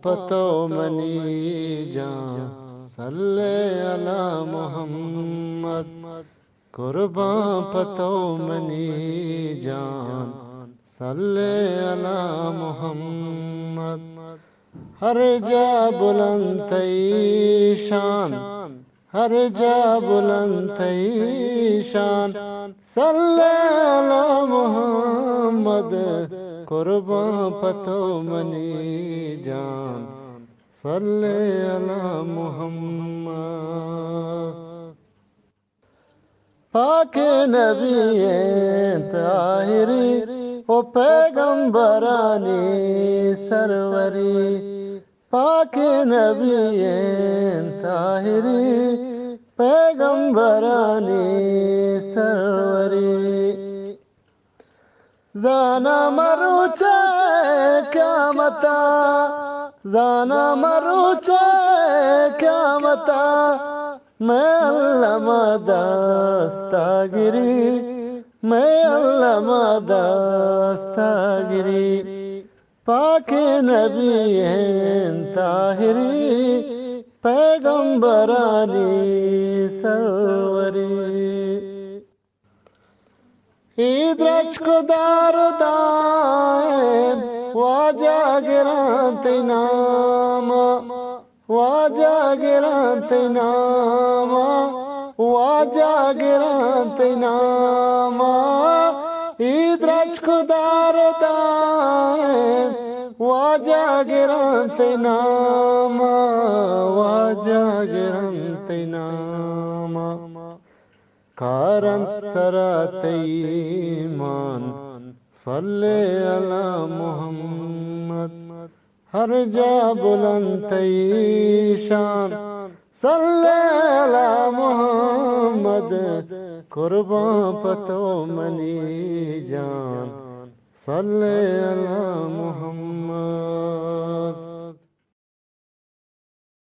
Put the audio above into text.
पतो मनी जान सल्ले अला मोहम्मद। कुर्बान पतो मनी जान सल्ले अला मोहम्मद। हर जा बुलंद तई शान, हर जा बुलंद तई शान सल्ले अला मोहम्मद। कुर्बान पतो मनी जान सल्ले अला मोहम्मद। पाक नबी ताहिरी ओ पैगंबरानी सरवरी। पाक नबी ताहिरी पैगंबरानी सरवरी। जाना मरुचे क्या मता, जाना मरुचे क्या मता। मैं अल्लामा दस्तगिरी, मैं अल्लामा दस्तगिरी। पाक नबी ताहिरी पैगंबरानी सरवरी। इद्रच को दारो दाएम वाजा गिरांत नामा, वाजा गिरांत नामा, वाजा गिरांत नामा। इद्रच को दारो दाएम वाजा गिरांत नामा, वाजा गिरांत नामा। कारंत सरात ईमान सल्ले अला मोहम्मद। हर जा बुलंद तई शान सल्ले अला मोहम्मद। कुर्बान पतो मनी जान सल्ले अला